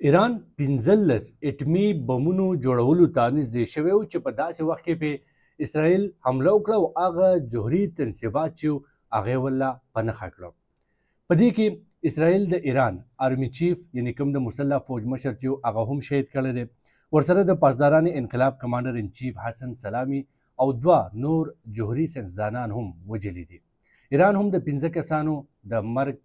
ایران 15 اټمي بمونو جوړولو ته نږدې شوی و چې په داسې وخت کې په اسرائیل حمله وکړه او هغه جوهري تنصیبات چې هغه یې والله په نښه کړه. په دې کې اسرائیل د ایران آرمي چیف یعنی کوم د مسلح فوج مشر چې هغه هم شهید کړی دی، ورسره د پاسداران انقلاب کمانډر ان چیف حسن سلامي او 2 نور جوهري ساینسدانان هم وژلي دي. ایران هم د 15 کسانو د مرګ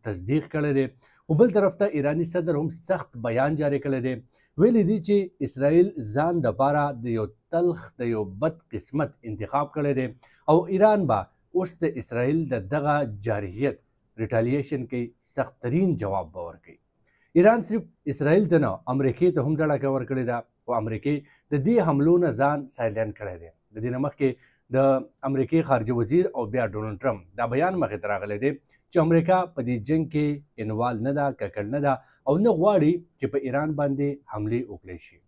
تصدیق کړی دی، خو بل طرف ته ایرانی صدر هم سخت بیان جاری کړی دی. ویلي دي چې اسرائیل ځان دپاره د یو تلخ د یو بد قسمت انتخاب کړی دی او ایران به اوس د اسرائیل د دغه جارحیت ریټالیشن کوي، سخت ترین جواب به ورکوي. ایران صرف اسرائیل ته نه امریکې ته هم ډډه ورکړې ده او امریکې د دې حملو نه ځان سایلنټ کړی دی. د دې نه مخکې د امریکې خارجه وزیر او بیا ډونالډ ټرمپ دا بیان مخې ته راغلی دی چې امریکا په دې جنګ کې انوال نه ده، ککړ نه ده او نه غواړي چې په ایران باندې حملې وکړی شي.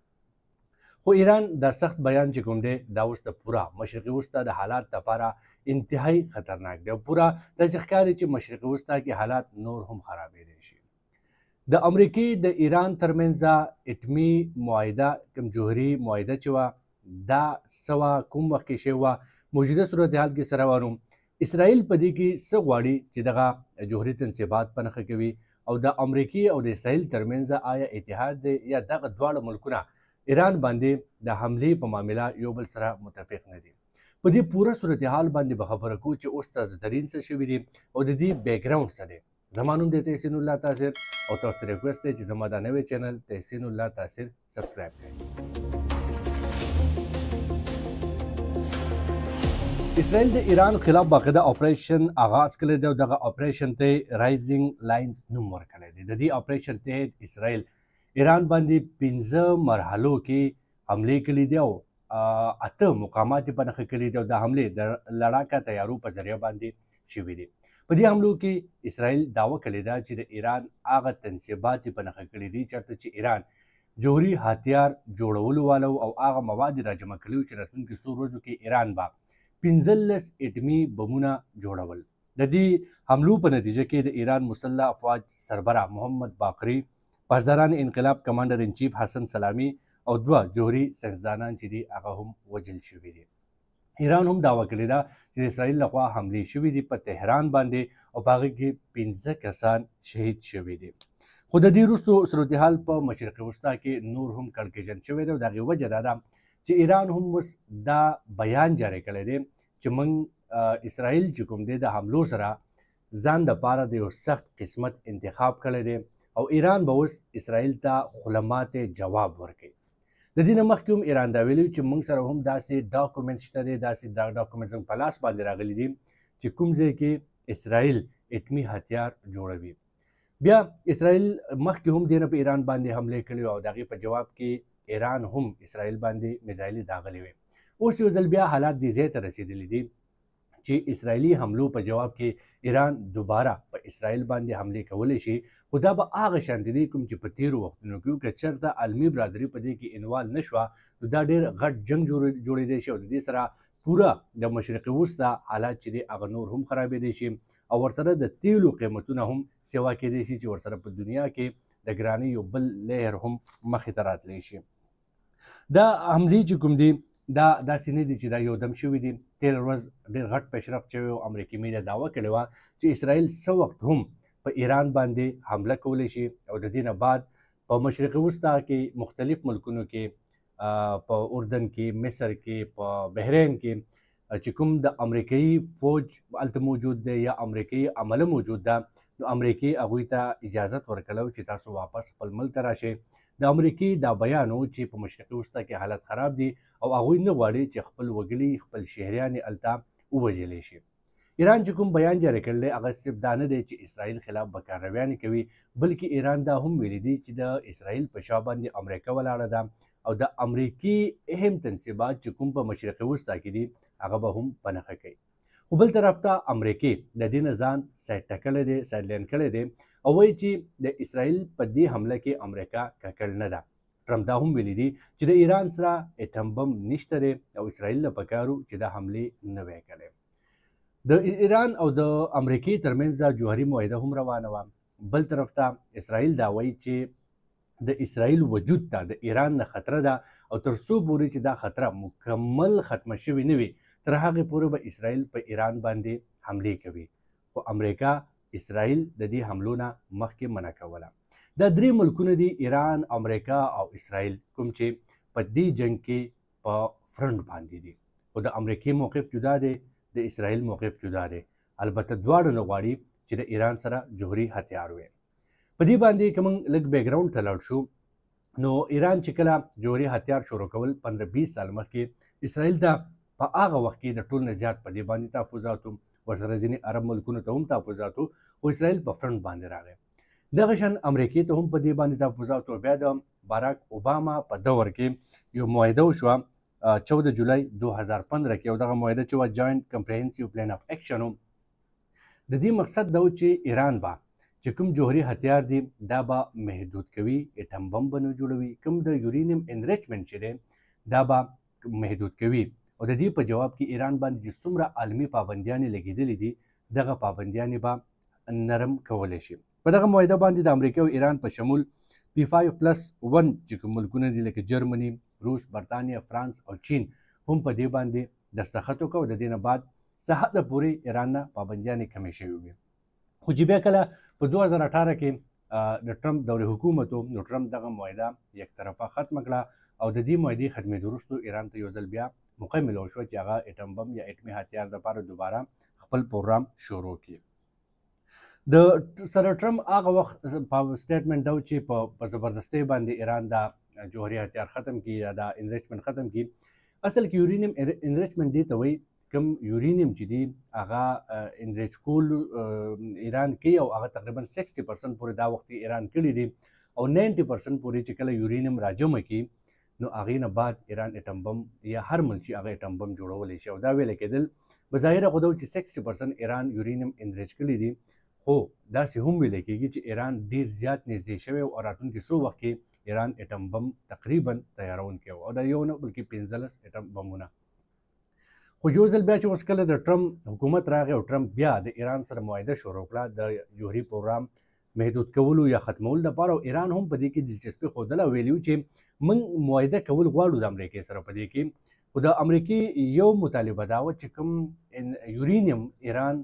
خو ایران دا سخت بیان چې کوم دی دا اوس د پوره مشرقي وسطا د حالات لپاره انتهایی خطرناک دی او پوره داسې ښکاري چې مشرقي وسطا کې حالات نور هم خرابېدی شي. د امریکې د ایران ترمنځ اټمي معاهده کوم جوهري معاهده چې وه دا سوه کوم وخت کې شوې وه، موجوده صورتحال کې سره روان وو. اسرائیل په دې کې څه غواړي چې دغه جوهري تنصیبات په نښه کوي او د امریکې او د اسرائیل ترمنځ آیا اتحاد دی یا دغه دواړه ملکونه ایران باندې د حملې په معامله یو بل سره متفق نه دي. په دې پوره صورتحال باندې به خبره کوو چې اوس تازه ترین څه شوي دي او د دې بیکګراوند څه دی. زما نوم دی تحسین الله تاثر او تاسو ته ریکویسټ دی چې زما دا نوی چینل تحسین الله تاثر سبسکرایب کړئ. اسرائیل د ایران خلاف باقاعده اپریشن آغاز کړی دی او دغه اپریشن ته رایزنګ لاینز نوم ورکړی دی. د دې اپریشن تحت اسرائیل ایران باندې 15 مرحلو کې حملې کړي دي او 8 مقامات په نښه کړي دي او د حملې د لړاکه تیارو په ذریعه باندې شوي دي. په دې حملو کې اسرائیل دعوه کړې ده چې د ایران هغه تنصیبات په نښه کړي دي چېرته چې ایران جوهري هتیار جوړولو والو او هغه مواد راجمع کړي چې راتلونکي څو ورځو کې ایران به 15 اټمي بمونه جوړول. د دې حملو په نتیجه کې د ایران مسلح افواج سربراہ محمد باقری، پاسداران انقلاب کمانډر ان چیف حسن سلامي او 2 جوهري ساینسدانان چې دي هغه هم وژل شوي دي. ایران هم دعوه کړې ده چې د اسرائیل لخوا حملې شوي دي په تهران باندې او په هغه کې 15 کسان شهید شوي دي. خو د دې وروستو صورتحال په مشرقي وسطا کې نور هم کړکېچن شوی دی او د هغې وجه دا ده چې ایران هم اوس دا بیان جاری کړی دی چې موږ اسرائیل چې کوم دی د حملو سره ځان دپاره د یو سخت قسمت انتخاب کړی دی او ایران به اوس اسرائیل ته خلماتې جواب ورکوي. د دې نه مخکې هم ایران دا ویلي چې موږ سره هم داسې ډاکومنټ شته دی، داسې دا ډاکومنټ زموږ په لاس باندې راغلي دي چې کوم ځای کې اسرائیل اټمي هتیار جوړوي. بیا اسرائیل مخکې هم دې نه په ایران باندې حملې کړي او د هغې په جواب کې ایران هم اسرائیل باندې میزایلې داغلې وې. اوس یو ځل بیا حالات دې ځای ته رسېدلي دي چې اسرائیلي حملو په جواب کې ایران دوباره په اسرائیل باندې حملې کولی شي، خو دا به هغه شانتې دی کوم چې په تېرو وختونو کې که چېرته عالمي برادري په دې کې انوال نه شوه نو دا ډېر غټ جنګ جوړېدی شي او د دې سره پوره د مشرقي وسطا حالات چې دی هغه نور هم خرابېدی شي او ورسره د تیلو قیمتونه هم سیوا کېدی شي چې ورسره په دنیا کې د ګرانۍ یو بل لهر هم مخې ته راتلی شي. دا حملې چې کوم دي دا داسې نه دي چې دا یو دم شوي دي. تېره ورځ ډېر غټ پیشرفت شوی او امریکې میډیا دعوه کړې وه چې اسرائیل څه وخت هم په ایران باندې حمله کولی شي او د دې نه بعد په مشرقي وسطا کې مختلف ملکونو کې په اردن کې، مصر کې، په بحرین کې چې کوم د امریکایي فوج هلته موجود دی یا امریکایي عمله موجود ده نو امریکې هغوی ته اجازت ورکړی چې تاسو واپس خپل ملک ته راشئ. د امریکې دا بیان و چې په مشرقي وسطا کې حالت خراب دي او هغوی نه غواړي چې خپل وګړي خپل شهریان یې هلته ووژلی شي. ایران چې کوم بیان جاری کړی هغه صرف دا نه دی چې اسرائیل خلاف به کارویانې کوي، بلکې ایران دا هم ویلي دي چې د اسرائیل په شا باندې امریکا ولاړه ده او د امریکې اهم تنصیبات چې کوم په مشرقي وسطا کې دي هغه به هم په نښه کوي. خو بل طرف ته امریکې د دې نه ځان سایډ ټکلی دی، سایډلاین کړی دی او وایي چې د اسرائیل په دې حمله کې امریکا ککړ نه ده. ټرمپ دا هم ویلي دي چې د ایران سره اټم بم نشته دی او اسرائیل له پکار و چې دا حملې نه وی کړی. د ایران او د امریکې ترمنځ جوهري معاهده هم روانه وه. بل طرف ته اسرائیل دا وایي چې د اسرائیل وجود ته د ایران نه خطره ده او تر څو پورې چې دا خطره مکمل ختمه شوې نه وي تر هغې پورې به اسرائیل په ایران باندې حملې کوي. خو امریکا اسرائیل د دې حملو نه مخکې منع کوله. دا درې ملکونه دي، ایران، امریکا او اسرائیل، کوم چې په دې جنگ کې په فرنټ باندې دي. خو د امریکې موقف جدا دی، د اسرائیل موقف جدا دی. البته دواړه نه غواړي چې د ایران سره جوهري هتیار وي. په دې باندې که موږ لږ بیکګراونډ ته لاړ شو، نو ایران چې کله جوهري هتیار شروع کول 15-20 سال مخکې، اسرائیل ته په هغه وخت کې د ټول نه زیات په دې باندې تحفظات وو، ورسره ځینې عرب ملکونو ته هم تحفظات وو، خو اسرائیل په فرنټ باندې راغی. دغه شان امریکې ته هم په دې باندې تحفظات وو. بیا د باراک اوباما په دور کې یو معاهده وشوه 14 جولای 2015 کې، او دغه معاهده چې وه جاینټ کمپریهنسیو پلان اف ایکشن و. د دې مقصد دا و چې ایران به چې کوم جوهري هتیار دي دا به محدود کوي، اټم بم به نه جوړوي، کوم د یورینیم انریچمنټ چې دی دا به محدود کوي. او د دې په جواب کې ایران باندې چې څومره عالمي پابندیانې لګېدلې دي دغه پابندیانې به نرم کولی شي. په دغه معاهده باندې د امریکا او ایران په شمول P5+1 چې کوم ملکونه دي لکه جرمني، روس، برطانیه، فرانس او چین هم په دې باندې دستخط وکړ. او د دې نه بعد څه حده پورې ایران نه پابندیانې کمې شوې وې. خو چې بیا کله په 2018 کې د ټرمپ دورې حکومت و، نو ټرمپ دغه معاهده یک طرفه ختمه کړه او د دې معاهدې ختمېدو وروسته ایران ته یو ځل بیا موقع میلاو شوه چې هغه اټم بم یا اټمي هتیار دپاره دوباره خپل پروګرام شروع کړي. د سره ټرمپ هغه وخت په سټیټمنټ دا و چې په زبردستۍ باندې ایران دا جوهري هتیار ختم کړي یا دا انریچمنټ ختم کړي. اصل کې یورینیم انریچمنټ دې ته وایي کوم یورینیم چې دی هغه انریچ کول ایران کوي، او هغه تقریبا 60% پورې دا وخت ایران کړي دي، او 90% پورې چې کله یورینیم راجمع کړي نو هغې نه بعد ایران اټم بم یا هر ملک چې هغه اټم بم جوړولی شي. او دا ویلی کېدل بظاهره خو دا و چې 60% ایران یورینیم انریچ کړي دي، خو داسې هم ویلی کېږي چې ایران ډېر زیات نږدې شوی او راتلونکي څو وخت کې ایران اټم بم تقریبا تیارونکی و، او دا یو نه بلکې 15 اټم بمونه. خو یو ځل بیا چې اوس کله د ټرمپ حکومت راغی او ټرمپ بیا د ایران سره معاهده شروع کړه د جوهري پروګرام محدود کولو یا ختمولو لپاره، او ایران هم په دې کې دلچسپي ښودله او ویلي چې موږ معاهده کول غواړو د امریکې سره په دې کې. خو د امریکې یو مطالبه دا وه چې کوم یورینیم ایران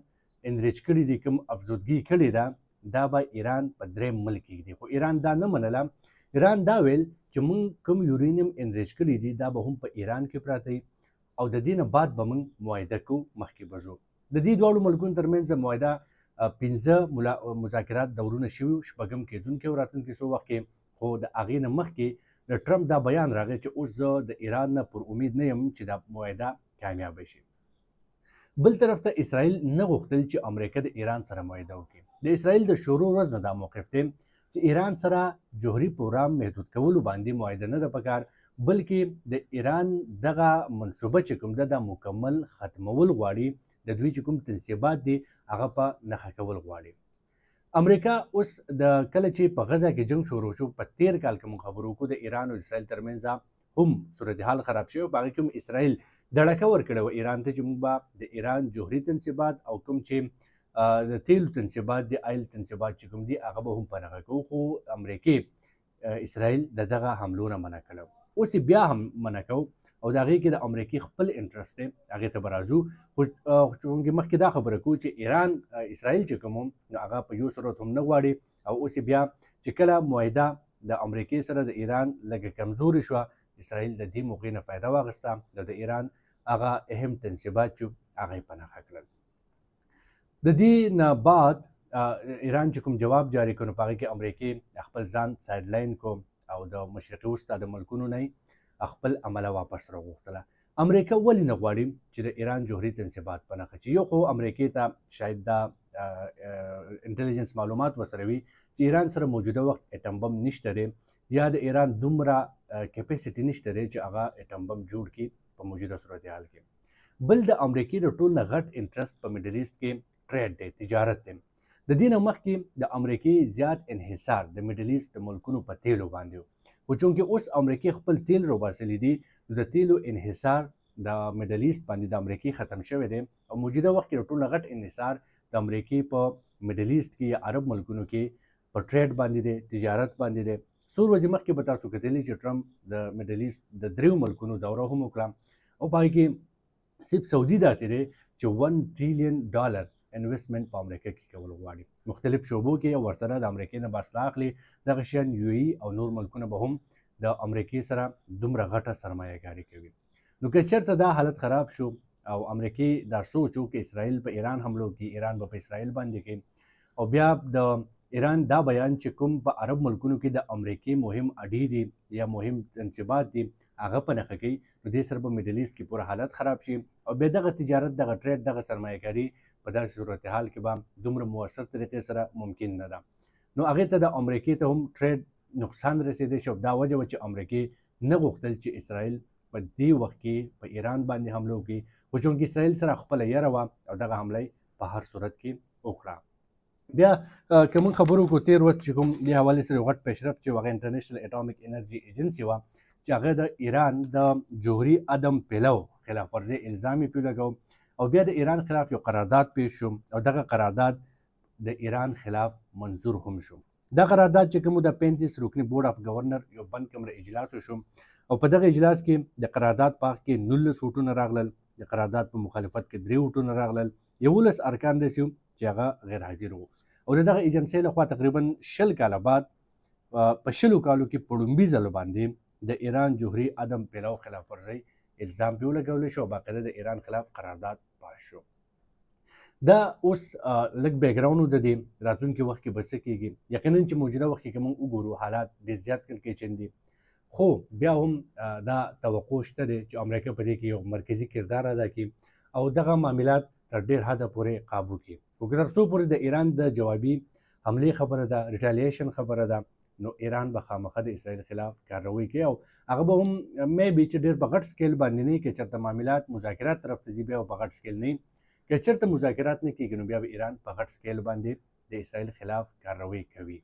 انریچ کړي دي، کوم افزودګي کړې ده، دا به ایران په درېیم ملک کږدي. خو ایران دا نه منله. ایران دا ویل چې موږ کوم یورینیم انریچ کړي دي دا به هم په ایران کې پراته وي، او د دې نه بعد به موږ معاهده کوو، مخکې به ځو. د دې دواړو ملکونو ترمنځ معاهده 15 مذاکرات دورونه شوي، شپږم کېدونکی و راتلونکي څو وخت کې. خو د هغې نه مخکې د ټرمپ دا بیان راغی چې اوس زه د ایران نه پر امید نه یم چې دا معاهده کامیابه شي. بل طرف ته اسرائیل نه غوښتل چې امریکا د ایران سره معاهده وکړي. د اسرائیل د شروع ورځ نه دا موقف دی چې ایران سره جوهري پروګرام محدود کولو باندې معاهده نه ده پکار، بلکې د ایران دغه منصوبه چې کوم ده دا مکمل ختمول غواړي، د دوی چې کوم تنصیبات دي هغه په نښه کول غواړي. امریکا اوس د کله چې په غزه کې جنگ شروع شو په 13 کال کې موږ خبرو وکړو د ایران او اسرائیل ترمنځ هم صورتحال خراب شوی، په هغې کې هم اسرائیل دړکه ورکړې وه ایران ته چې موږ به د ایران جوهري تنصیبات او کوم چې د تیلو تنصیبات دي، آیل تنصیبات چې کوم دي هغه به هم په نښه کوو. خو امریکې اسرائیل د دغه حملو نه منع کړی، اوس بیا هم منع کوو، او د هغې کې د امریکې خپل انټرسټ دی، هغې ته به راځو. خو چونکې مخکې دا خبره کوو چې ایران اسرائیل چې کوم نو هغه په یو صورت هم نه غواړي، او اوس بیا چې کله معاهده د امریکې سره د ایران لږه کمزورې شوه، اسرائیل د دې موقع نه فایده واخیسته، د ایران هغه اهم تنصیبات چې هغه یې په نښه کړل. د دې نه بعد ایران چې کوم جواب جاری کړ نو په هغې کې امریکې خپل ځان سایډ لاین کو او د مشرقي وسطا د ملکونو نه خپل عمله واپس راغوښتله. امریکا ولې نه غواړي چې د ایران جوهري تنصیبات په نښه شي؟ یو خو امریکې ته شاید دا انټلیجنس معلومات ورسره وي چې ایران سره موجوده وخت اټم بم نشته دی، یا د ایران دومره کیپیسټي نشته دی چې هغه اټم بم جوړ کړي په موجوده صورتحال کې. بل د امریکې د ټول نه غټ انټرسټ په میډل ایسټ کې ټریډ دی، تجارت دی. د دې نه مخکې د امریکې زیات انحصار د میډل ایسټ د ملکونو په تیلو باندې و، خو چونکې اوس امریکې خپل تیل روباسلی دي نو د تیلو انحصار د میډل ایسټ باندې د امریکې ختم شوی دی، او موجوده وخت کې د ټول نه غټ انحصار د امریکې په میډل ایسټ کې یا عرب ملکونو کې په ټریډ باندې دی، تجارت باندې دی. څو ورځې مخکې به تاسو کتلي چې ټرمپ د میډل ایسټ د دریو ملکونو دوره هم وکړه او په هغې کې صرف سعودي داسې دی چې $1 ټریلیون انویسټمنټ په امریکا کې کول غواړي مختلف شعبو کې او ورسره د امریکې نه باسطه اخلي دغه شیان UAE او نور ملکونه به هم د امریکې سره دومره غټه سرمایه‌ګاري کوي نو که چېرته دا حالت خراب شو او امریکې دا سوچ وکړي چې اسرائیل په ایران حملو کوي ایران به په اسرائیل باندې کوي او بیا د ایران دا بیان چې کوم په عرب ملکونو کې د امریکې مهم اډې دي یا مهم تنصیبات دي هغه په نښه کوي نو دې سره به میډل ایسټ کې پوره حالت خراب شي او بیا دغه تجارت دغه ټریډ دغه سرمایه‌ګاري په داسې صورتحال کې به دومره مؤثر طریقې سره ممکن نه ده نو هغې ته د امریکې ته هم ټریډ نقصان رسېدی شو دا وجه وه چې امریکې نه غوښتل چې اسرائیل په دې وخت کې په ایران باندې حمله وکړي خو چونکې اسرائیل سره خپله یره وه او دغه حمله په هر صورت کې وکړه بیا که موږ خبرو وکړو تېر ورځ چې کوم دې حوالې سره یو غټ پیشرفت چې هغه انټرنیشنل اټامیک انرژي ایجنسي وه چې هغه د ایران د جوهري عدم پیلو خلاف ورزۍ الزام یې پرې لګو او بیا د ایران خلاف یو قرارداد پیش شو او دغه قرارداد د ایران خلاف منظور هم شو دا قرارداد چې کوم د 35 رکني بورډ اف گورنر یو بند کمره اجلاس وشو او په دغه اجلاس کې د قرارداد په حق کې 19 ووټونه راغلل د قرارداد په مخالفت کې 3 ووټونه راغلل 11 ارکان داسې وو چې هغه غیر حاضر وو او د دغه ایجنسۍ لخوا تقریبا 10 کاله بعد په 10 کالو کې په لومړي ځل باندې د ایران جوهري عدم پیلو خلاف ورزۍ الزام پرې ولګولی شو او باقاعده د ایران خلاف قرارداد پاس شو دا اوس لږ بیکګراوند د دې راتلونکي وخت کې به څه کېږي یقینا چې موجوده وخت کې موږ وګورو حالات ډېر زیات کړکېچن دي خو بیا هم دا توقع شته دی چې امریکا په دې کې یو مرکزي کردار ادا کړي او دغه معاملات تر ډېر حده پورې قابو کړي خو که تر څو پورې د ایران د جوابي حملې خبره ده ریټالیشن خبره ده نو ایران به خامخا د اسرائیل خلاف کاروي کوي او هغه به هم میبي چې ډېر په غټ سکیل باندې نه که چېرته معاملات مذاکرات طرف ته ځي بیا په غټ سکیل نه که چېرته مذاکرات نه کېږي نو بیا به ایران په غټ سکیل باندې د اسرائیل خلاف کاروي کوي